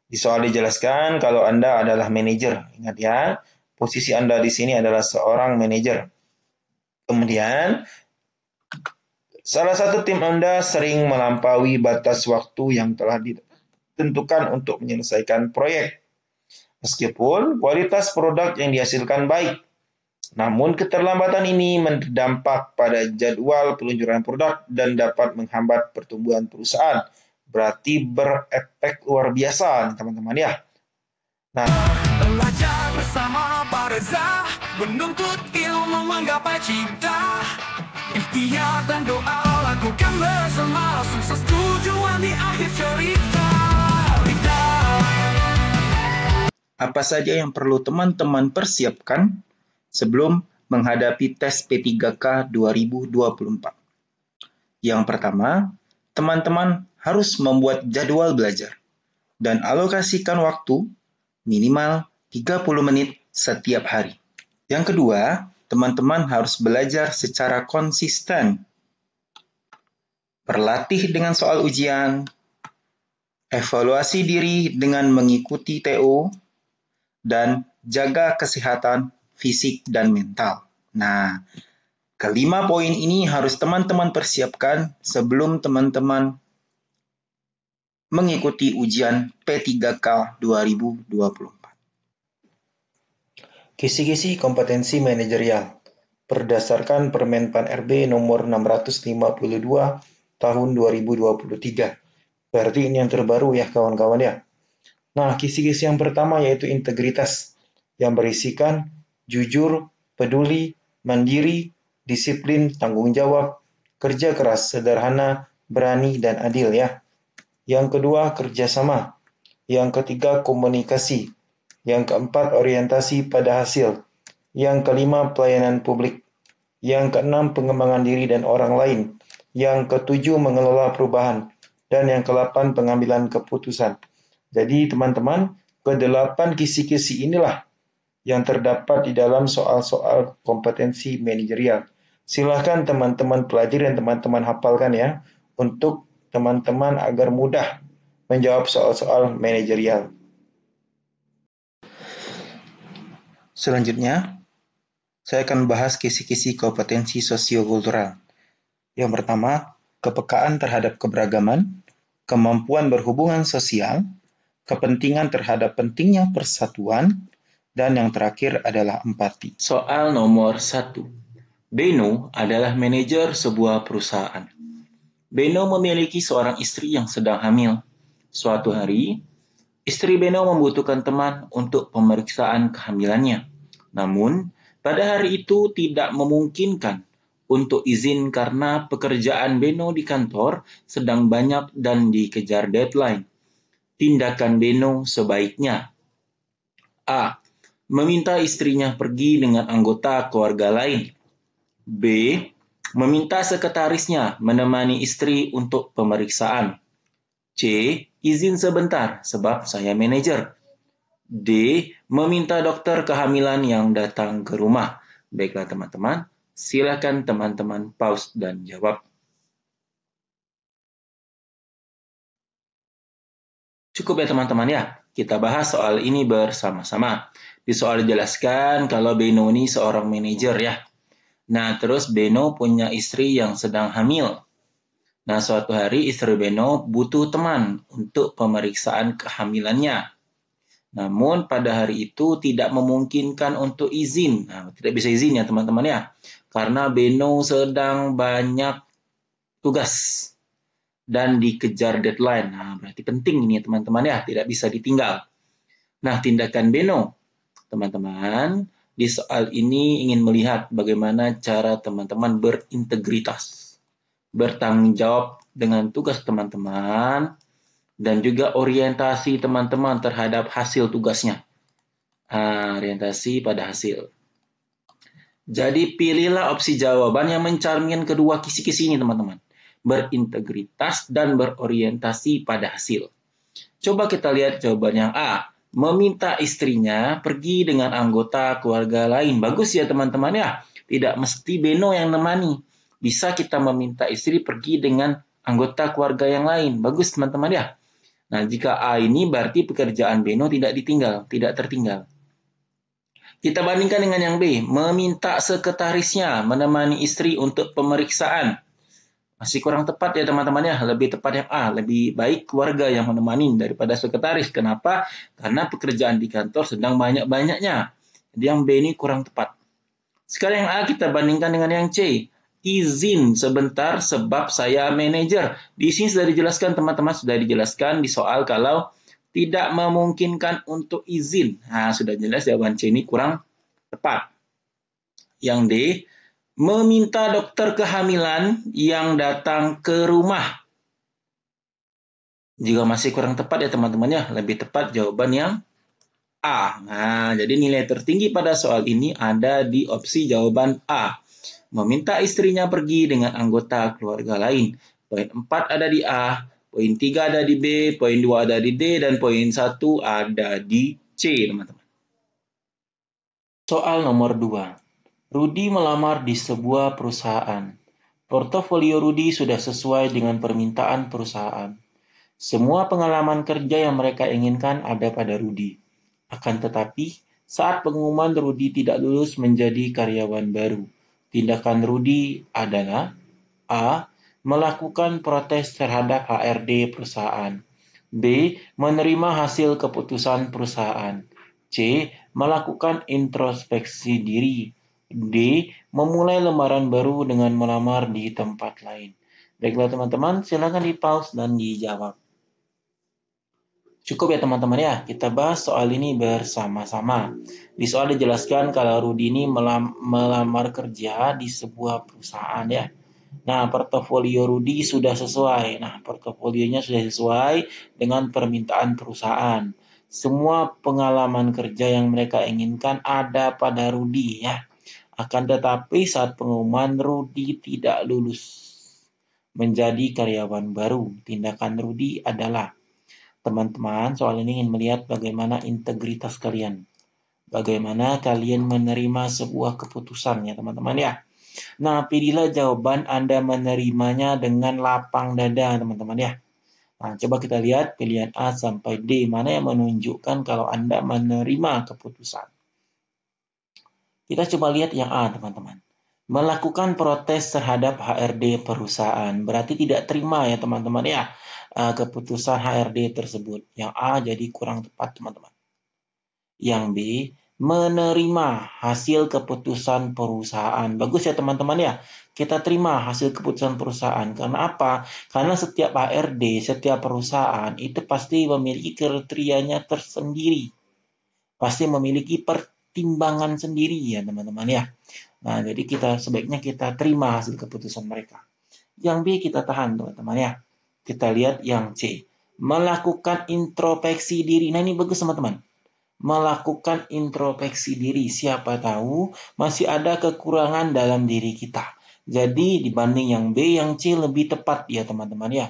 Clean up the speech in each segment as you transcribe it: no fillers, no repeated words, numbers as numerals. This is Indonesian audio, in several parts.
Di soal dijelaskan kalau Anda adalah manajer. Ingat ya, posisi Anda di sini adalah seorang manajer. Kemudian, salah satu tim Anda sering melampaui batas waktu yang telah ditentukan untuk menyelesaikan proyek. Meskipun kualitas produk yang dihasilkan baik, namun keterlambatan ini berdampak pada jadwal peluncuran produk dan dapat menghambat pertumbuhan perusahaan. Berarti berefek luar biasa, teman-teman ya. Nah, belajar bersama Pak Reza, menuntut ilmu menggapai cinta. Ikhtiar dan doa lakukan bersama, sukses tujuan di akhir cerita. Apa saja yang perlu teman-teman persiapkan sebelum menghadapi tes P3K 2024? Yang pertama, teman-teman harus membuat jadwal belajar dan alokasikan waktu minimal 30 menit setiap hari. Yang kedua, teman-teman harus belajar secara konsisten, berlatih dengan soal ujian, evaluasi diri dengan mengikuti TO, dan jaga kesehatan fisik dan mental. Nah, kelima poin ini harus teman-teman persiapkan sebelum teman-teman mengikuti ujian P3K 2024. Kisi-kisi kompetensi manajerial berdasarkan Permenpan RB nomor 652 tahun 2023. Berarti ini yang terbaru ya kawan-kawan ya. Nah, kisi-kisi yang pertama yaitu integritas yang berisikan jujur, peduli, mandiri, disiplin, tanggung jawab, kerja keras, sederhana, berani, dan adil ya. Yang kedua, kerjasama. Yang ketiga, komunikasi. Yang keempat, orientasi pada hasil. Yang kelima, pelayanan publik. Yang keenam, pengembangan diri dan orang lain. Yang ketujuh, mengelola perubahan. Dan yang ke-8, pengambilan keputusan. Jadi teman-teman, ke-8 kisi-kisi inilah yang terdapat di dalam soal-soal kompetensi manajerial. Silahkan teman-teman pelajari dan teman-teman hafalkan ya, untuk teman-teman agar mudah menjawab soal-soal manajerial. Selanjutnya, saya akan bahas kisi-kisi kompetensi sosiokultural. Yang pertama, kepekaan terhadap keberagaman, kemampuan berhubungan sosial, kepentingan terhadap pentingnya persatuan, dan yang terakhir adalah empati. Soal nomor 1. Beno adalah manajer sebuah perusahaan. Beno memiliki seorang istri yang sedang hamil. Suatu hari, istri Beno membutuhkan teman untuk pemeriksaan kehamilannya. Namun, pada hari itu tidak memungkinkan untuk izin karena pekerjaan Beno di kantor sedang banyak dan dikejar deadline. Tindakan Beno sebaiknya: A. Meminta istrinya pergi dengan anggota keluarga lain. B. Meminta sekretarisnya menemani istri untuk pemeriksaan. C. Izin sebentar sebab saya manajer. D. Meminta dokter kehamilan yang datang ke rumah. Baiklah teman-teman, silakan teman-teman pause dan jawab. Cukup ya teman-teman ya, kita bahas soal ini bersama-sama. Di soal dijelaskan kalau Beno ini seorang manajer ya. Nah, terus Beno punya istri yang sedang hamil. Nah, suatu hari istri Beno butuh teman untuk pemeriksaan kehamilannya. Namun pada hari itu tidak memungkinkan untuk izin. Nah, tidak bisa izin ya teman-teman ya. Karena Beno sedang banyak tugas dan dikejar deadline. Nah, berarti penting ini teman-teman ya, tidak bisa ditinggal. Nah, tindakan Beno, teman-teman, di soal ini ingin melihat bagaimana cara teman-teman berintegritas, bertanggung jawab dengan tugas teman-teman, dan juga orientasi teman-teman terhadap hasil tugasnya. Orientasi pada hasil. Jadi pilihlah opsi jawaban yang mencerminkan kedua kisi-kisi ini teman-teman. Berintegritas dan berorientasi pada hasil. Coba kita lihat jawaban yang A. Meminta istrinya pergi dengan anggota keluarga lain. Bagus ya teman-teman ya. Tidak mesti Beno yang nemani. Bisa kita meminta istri pergi dengan anggota keluarga yang lain. Bagus teman-teman ya. Nah, jika A ini berarti pekerjaan Beno tidak tertinggal. Kita bandingkan dengan yang B, meminta sekretarisnya menemani istri untuk pemeriksaan. Masih kurang tepat ya teman-teman ya, lebih tepat yang A, lebih baik keluarga yang menemani daripada sekretaris. Kenapa? Karena pekerjaan di kantor sedang banyak-banyaknya. Jadi yang B ini kurang tepat. Sekarang yang A kita bandingkan dengan yang C. Izin sebentar sebab saya manajer. Di sini sudah dijelaskan teman-teman, sudah dijelaskan di soal kalau tidak memungkinkan untuk izin. Nah, sudah jelas jawaban C ini kurang tepat. Yang D, meminta dokter kehamilan yang datang ke rumah. Jika masih kurang tepat ya teman-teman ya, lebih tepat jawaban yang A. Nah, jadi nilai tertinggi pada soal ini ada di opsi jawaban A. Meminta istrinya pergi dengan anggota keluarga lain. Poin 4 ada di A, poin 3 ada di B, poin 2 ada di D, dan poin 1 ada di C, teman-teman. Soal nomor 2. Rudi melamar di sebuah perusahaan. Portofolio Rudi sudah sesuai dengan permintaan perusahaan. Semua pengalaman kerja yang mereka inginkan ada pada Rudi. Akan tetapi, saat pengumuman Rudi tidak lulus menjadi karyawan baru. Tindakan Rudi adalah A. Melakukan protes terhadap HRD perusahaan. B. Menerima hasil keputusan perusahaan. C. Melakukan introspeksi diri. D. Memulai lembaran baru dengan melamar di tempat lain. Baiklah teman-teman, silakan di-pause dan dijawab. Cukup ya teman-teman ya, kita bahas soal ini bersama-sama. Di soal dijelaskan kalau Rudi ini melamar kerja di sebuah perusahaan ya. Nah, portofolio Rudi sudah sesuai. Nah, portofolionya sudah sesuai dengan permintaan perusahaan. Semua pengalaman kerja yang mereka inginkan ada pada Rudi ya. Akan tetapi saat pengumuman Rudi tidak lulus menjadi karyawan baru. Tindakan Rudi adalah, teman-teman, soal ini ingin melihat bagaimana integritas kalian. Bagaimana kalian menerima sebuah keputusan ya teman-teman ya. Nah, pilihlah jawaban Anda menerimanya dengan lapang dada teman-teman ya. Nah, coba kita lihat pilihan A sampai D. Mana yang menunjukkan kalau Anda menerima keputusan. Kita coba lihat yang A teman-teman. Melakukan protes terhadap HRD perusahaan. Berarti tidak terima ya teman-teman ya. Keputusan HRD tersebut. Yang A jadi kurang tepat teman-teman. Yang B, menerima hasil keputusan perusahaan. Bagus ya teman-teman ya. Kita terima hasil keputusan perusahaan. Karena apa? Karena setiap HRD, setiap perusahaan itu pasti memiliki kriterianya tersendiri. Pasti memiliki pertimbangan sendiri ya teman-teman ya. Nah, jadi sebaiknya kita terima hasil keputusan mereka. Yang B kita tahan teman-teman ya. Kita lihat yang C. Melakukan introspeksi diri. Nah, ini bagus teman-teman. Melakukan introspeksi diri. Siapa tahu masih ada kekurangan dalam diri kita. Jadi dibanding yang B, yang C lebih tepat ya teman-teman ya.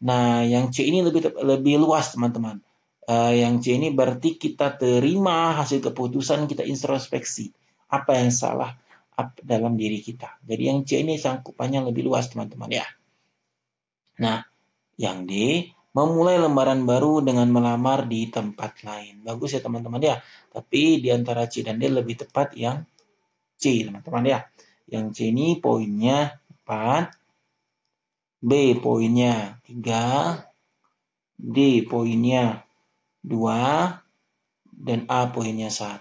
Nah, yang C ini lebih luas teman-teman. Yang C ini berarti kita terima hasil keputusan, kita introspeksi. Apa yang salah dalam diri kita. Jadi yang C ini sangkupannya lebih luas teman-teman ya. Nah, yang D, memulai lembaran baru dengan melamar di tempat lain. Bagus ya teman-teman ya. Tapi di antara C dan D lebih tepat yang C teman-teman ya. Yang C ini poinnya 4, B poinnya 3, D poinnya 2, dan A poinnya 1.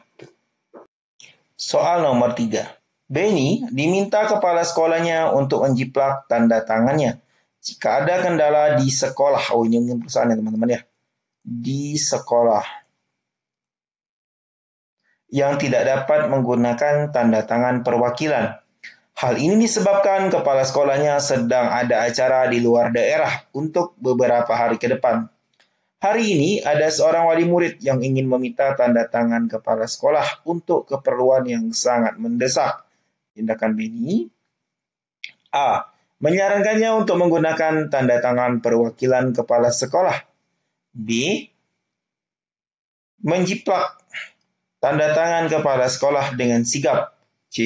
Soal nomor 3. Benny diminta kepala sekolahnya untuk menjiplak tanda tangannya jika ada kendala di sekolah. Oh, ini perusahaan ya teman-teman ya. Di sekolah yang tidak dapat menggunakan tanda tangan perwakilan. Hal ini disebabkan kepala sekolahnya sedang ada acara di luar daerah untuk beberapa hari ke depan. Hari ini ada seorang wali murid yang ingin meminta tanda tangan kepala sekolah untuk keperluan yang sangat mendesak. Tindakan Benny. A. Menyarankannya untuk menggunakan tanda tangan perwakilan kepala sekolah. B. Menjiplak tanda tangan kepala sekolah dengan sigap. C.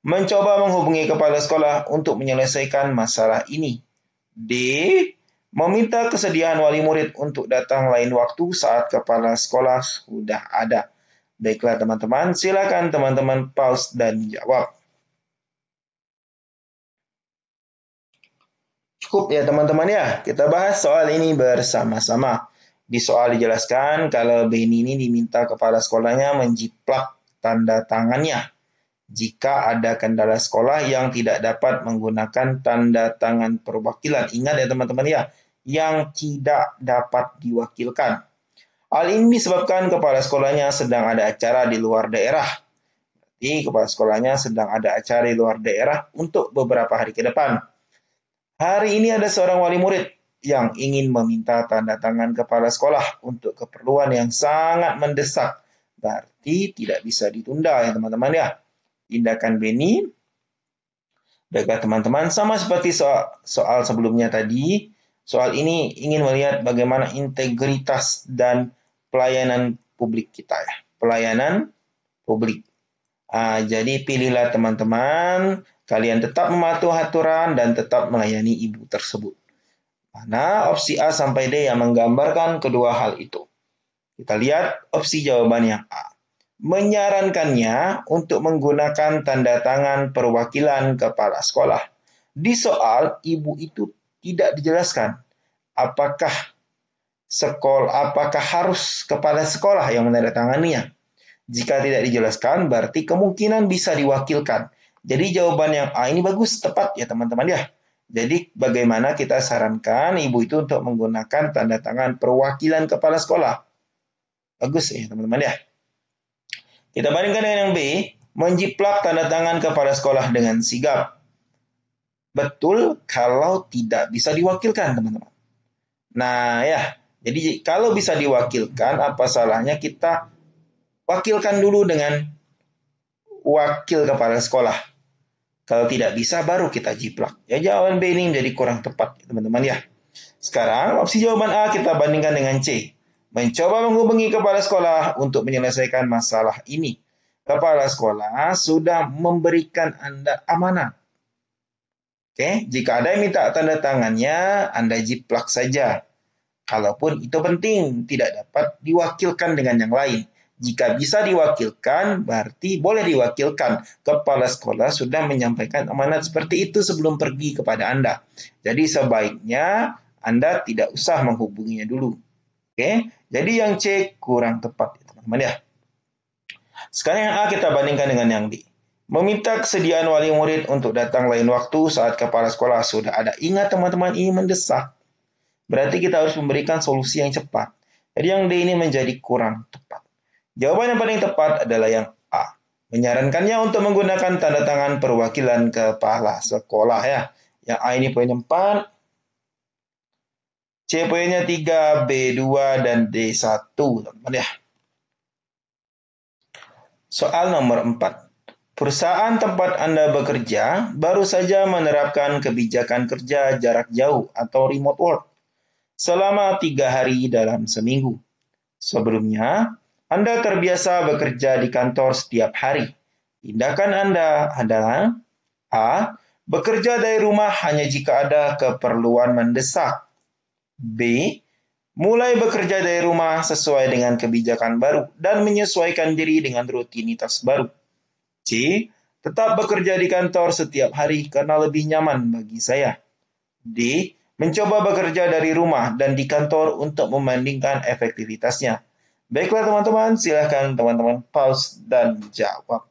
Mencoba menghubungi kepala sekolah untuk menyelesaikan masalah ini. D. Meminta kesediaan wali murid untuk datang lain waktu saat kepala sekolah sudah ada. Baiklah teman-teman, silakan teman-teman pause dan jawab. Cukup ya teman-teman ya, kita bahas soal ini bersama-sama. Di soal dijelaskan kalau Benny ini diminta kepala sekolahnya menjiplak tanda tangannya jika ada kendala sekolah yang tidak dapat menggunakan tanda tangan perwakilan. Ingat ya teman-teman ya, yang tidak dapat diwakilkan. Hal ini disebabkan kepala sekolahnya sedang ada acara di luar daerah. Jadi kepala sekolahnya sedang ada acara di luar daerah untuk beberapa hari ke depan. Hari ini ada seorang wali murid yang ingin meminta tanda tangan kepala sekolah untuk keperluan yang sangat mendesak. Berarti tidak bisa ditunda ya teman-teman ya. Tindakan Benny. Baiklah teman-teman, sama seperti soal sebelumnya tadi, soal ini ingin melihat bagaimana integritas dan pelayanan publik kita ya. Pelayanan publik. Jadi pilihlah teman-teman, kalian tetap mematuhi aturan dan tetap melayani ibu tersebut. Mana opsi A sampai D yang menggambarkan kedua hal itu? Kita lihat opsi jawaban yang A. Menyarankannya untuk menggunakan tanda tangan perwakilan kepala sekolah. Di soal, ibu itu tidak dijelaskan apakah harus kepala sekolah yang menandatanganinya. Jika tidak dijelaskan, berarti kemungkinan bisa diwakilkan. Jadi jawaban yang A ini bagus, tepat ya teman-teman ya. Jadi bagaimana kita sarankan ibu itu untuk menggunakan tanda tangan perwakilan kepala sekolah. Bagus ya teman-teman ya. Kita bandingkan dengan yang B, menjiplak tanda tangan kepala sekolah dengan sigap. Betul kalau tidak bisa diwakilkan teman-teman. Nah ya, jadi kalau bisa diwakilkan, apa salahnya kita wakilkan dulu dengan wakil kepala sekolah. Kalau tidak bisa, baru kita jiplak. Ya, jawaban B ini menjadi kurang tepat, teman-teman ya. Sekarang, opsi jawaban A kita bandingkan dengan C. Mencoba menghubungi kepala sekolah untuk menyelesaikan masalah ini. Kepala sekolah sudah memberikan Anda amanat. Oke, jika ada yang minta tanda tangannya, Anda jiplak saja. Kalaupun itu penting, tidak dapat diwakilkan dengan yang lain. Jika bisa diwakilkan, berarti boleh diwakilkan. Kepala sekolah sudah menyampaikan amanat seperti itu sebelum pergi kepada Anda. Jadi sebaiknya Anda tidak usah menghubunginya dulu. Oke, jadi yang C kurang tepat, teman-teman ya. Sekarang yang A kita bandingkan dengan yang D. Meminta kesediaan wali murid untuk datang lain waktu saat kepala sekolah sudah ada. Ingat teman-teman, ini mendesak. Berarti kita harus memberikan solusi yang cepat. Jadi yang D ini menjadi kurang tepat. Jawaban yang paling tepat adalah yang A. Menyarankannya untuk menggunakan tanda tangan perwakilan kepala sekolah ya. Yang A ini poin 4. C poinnya 3, B 2, dan D 1. Teman-teman ya. Soal nomor 4. Perusahaan tempat Anda bekerja baru saja menerapkan kebijakan kerja jarak jauh atau remote work selama 3 hari dalam seminggu. Sebelumnya, Anda terbiasa bekerja di kantor setiap hari. Tindakan Anda adalah A. Bekerja dari rumah hanya jika ada keperluan mendesak. B. Mulai bekerja dari rumah sesuai dengan kebijakan baru dan menyesuaikan diri dengan rutinitas baru. C. Tetap bekerja di kantor setiap hari karena lebih nyaman bagi saya. D. Mencoba bekerja dari rumah dan di kantor untuk membandingkan efektivitasnya. Baiklah teman-teman, silakan teman-teman pause dan jawab.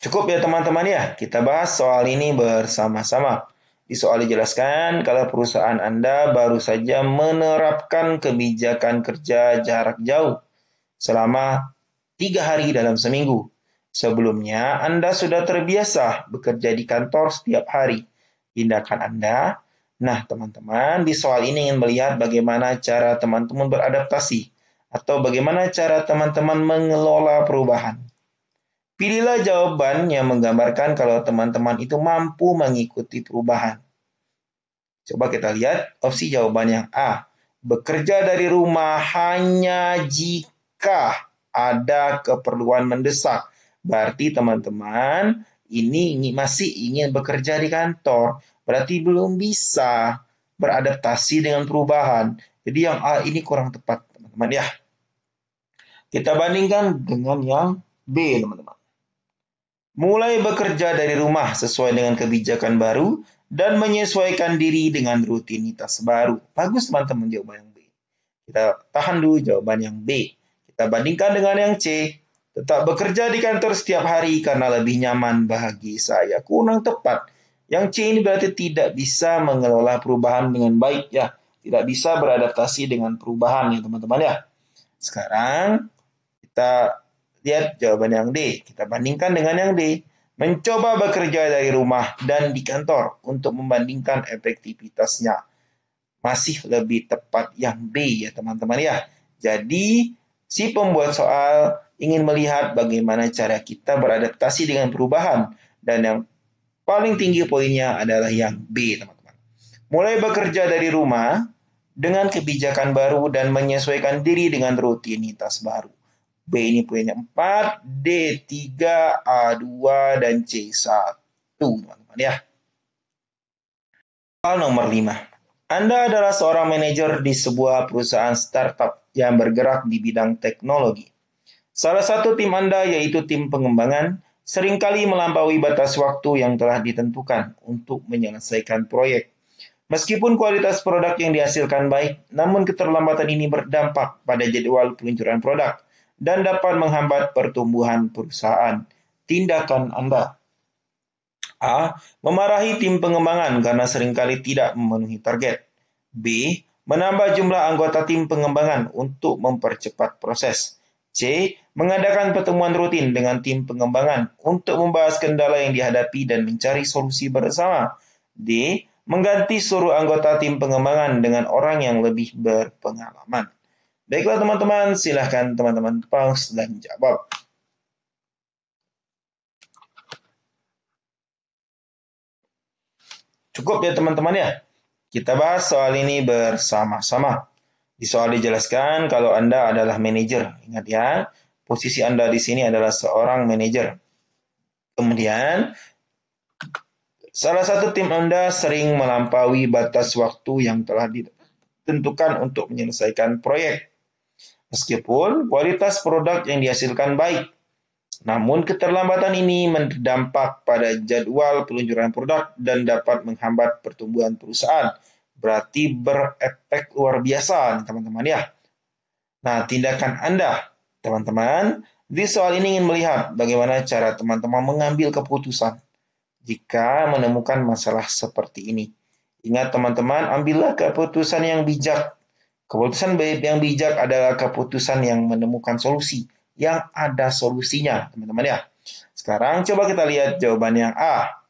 Cukup ya teman-teman ya, kita bahas soal ini bersama-sama. Di soal dijelaskan kalau perusahaan Anda baru saja menerapkan kebijakan kerja jarak jauh selama 3 hari dalam seminggu. Sebelumnya, Anda sudah terbiasa bekerja di kantor setiap hari. Tindakan Anda. Nah, teman-teman, di soal ini ingin melihat bagaimana cara teman-teman beradaptasi atau bagaimana cara teman-teman mengelola perubahan. Pilihlah jawaban yang menggambarkan kalau teman-teman itu mampu mengikuti perubahan. Coba kita lihat opsi jawaban yang A. Bekerja dari rumah hanya jika ada keperluan mendesak. Berarti teman-teman ini masih ingin bekerja di kantor. berarti belum bisa beradaptasi dengan perubahan. Jadi yang A ini kurang tepat, teman-teman ya. Kita bandingkan dengan yang B, teman-teman. Mulai bekerja dari rumah sesuai dengan kebijakan baru dan menyesuaikan diri dengan rutinitas baru. Bagus teman-teman jawaban yang B. Kita tahan dulu jawaban yang B. Kita bandingkan dengan yang C. Tetap bekerja di kantor setiap hari karena lebih nyaman bagi saya. Kurang tepat. Yang C ini berarti tidak bisa mengelola perubahan dengan baik ya. Tidak bisa beradaptasi dengan perubahan ya teman-teman ya. Sekarang kita lihat jawaban yang D. Kita bandingkan dengan yang D. Mencoba bekerja dari rumah dan di kantor untuk membandingkan efektivitasnya. Masih lebih tepat yang B ya teman-teman ya. Jadi si pembuat soal ingin melihat bagaimana cara kita beradaptasi dengan perubahan. Dan yang paling tinggi poinnya adalah yang B teman-teman. Mulai bekerja dari rumah dengan kebijakan baru dan menyesuaikan diri dengan rutinitas baru. B ini poinnya 4, D 3, A 2, dan C 1. Teman-teman ya. Soal nomor 5. Anda adalah seorang manajer di sebuah perusahaan startup yang bergerak di bidang teknologi. Salah satu tim Anda, yaitu tim pengembangan, seringkali melampaui batas waktu yang telah ditentukan untuk menyelesaikan proyek. Meskipun kualitas produk yang dihasilkan baik, namun keterlambatan ini berdampak pada jadwal peluncuran produk dan dapat menghambat pertumbuhan perusahaan. Tindakan Anda: A. Memarahi tim pengembangan karena seringkali tidak memenuhi target. B. Menambah jumlah anggota tim pengembangan untuk mempercepat proses. C. Mengadakan pertemuan rutin dengan tim pengembangan untuk membahas kendala yang dihadapi dan mencari solusi bersama. D. Mengganti seluruh anggota tim pengembangan dengan orang yang lebih berpengalaman. Baiklah teman-teman, silahkan teman-teman pause dan jawab. Cukup ya teman-teman ya. Kita bahas soal ini bersama-sama. Di soal dijelaskan kalau Anda adalah manajer. Ingat ya, posisi Anda di sini adalah seorang manajer. Kemudian, salah satu tim Anda sering melampaui batas waktu yang telah ditentukan untuk menyelesaikan proyek. Meskipun kualitas produk yang dihasilkan baik, namun keterlambatan ini berdampak pada jadwal peluncuran produk dan dapat menghambat pertumbuhan perusahaan. Berarti berefek luar biasa, teman-teman ya. Nah, tindakan Anda, teman-teman, di soal ini ingin melihat bagaimana cara teman-teman mengambil keputusan jika menemukan masalah seperti ini. Ingat teman-teman, ambillah keputusan yang bijak. Keputusan yang bijak adalah keputusan yang menemukan solusi, yang ada solusinya, teman-teman ya. Sekarang coba kita lihat jawaban yang A.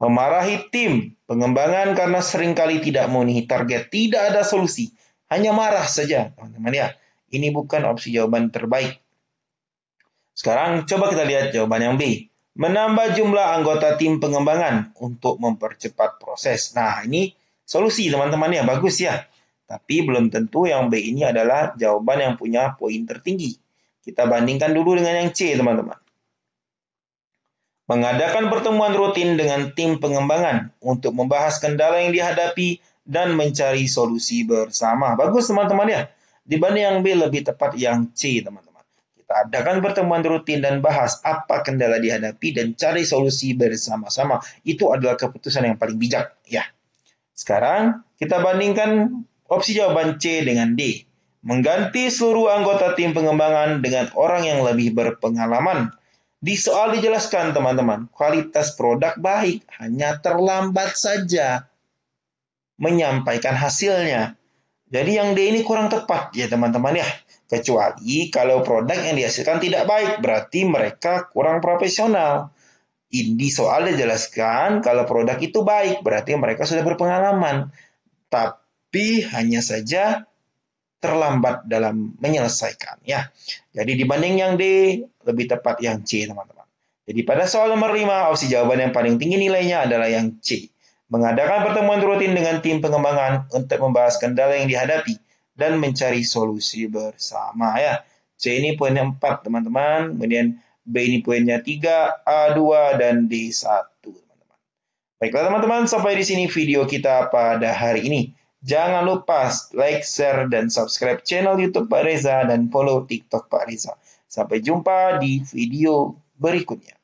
Memarahi tim pengembangan karena seringkali tidak memenuhi target. Tidak ada solusi, hanya marah saja, teman-teman ya. Ini bukan opsi jawaban terbaik. Sekarang coba kita lihat jawaban yang B. Menambah jumlah anggota tim pengembangan untuk mempercepat proses. Nah, ini solusi teman-teman ya, bagus ya. Tapi belum tentu yang B ini adalah jawaban yang punya poin tertinggi. Kita bandingkan dulu dengan yang C, teman-teman. Mengadakan pertemuan rutin dengan tim pengembangan untuk membahas kendala yang dihadapi dan mencari solusi bersama. Bagus, teman-teman ya. Dibanding yang B, lebih tepat yang C, teman-teman. Kita adakan pertemuan rutin dan bahas apa kendala dihadapi dan cari solusi bersama-sama. Itu adalah keputusan yang paling bijak, ya. Sekarang kita bandingkan opsi jawaban C dengan D. Mengganti seluruh anggota tim pengembangan dengan orang yang lebih berpengalaman. Di soal dijelaskan teman-teman, kualitas produk baik, hanya terlambat saja menyampaikan hasilnya. Jadi yang D ini kurang tepat ya teman-teman ya. Kecuali kalau produk yang dihasilkan tidak baik, berarti mereka kurang profesional. Di soal dijelaskan kalau produk itu baik, berarti mereka sudah berpengalaman. Tapi hanya saja terlambat dalam menyelesaikan ya. Jadi dibanding yang D, lebih tepat yang C, teman-teman. Jadi pada soal nomor 5, opsi jawaban yang paling tinggi nilainya adalah yang C. Mengadakan pertemuan rutin dengan tim pengembangan untuk membahas kendala yang dihadapi dan mencari solusi bersama ya. C ini poinnya 4, teman-teman. Kemudian B ini poinnya 3, A 2, dan D 1, teman-teman. Baiklah teman-teman, sampai di sini video kita pada hari ini. Jangan lupa like, share, dan subscribe channel YouTube Pak Reza dan follow TikTok Pak Reza. Sampai jumpa di video berikutnya.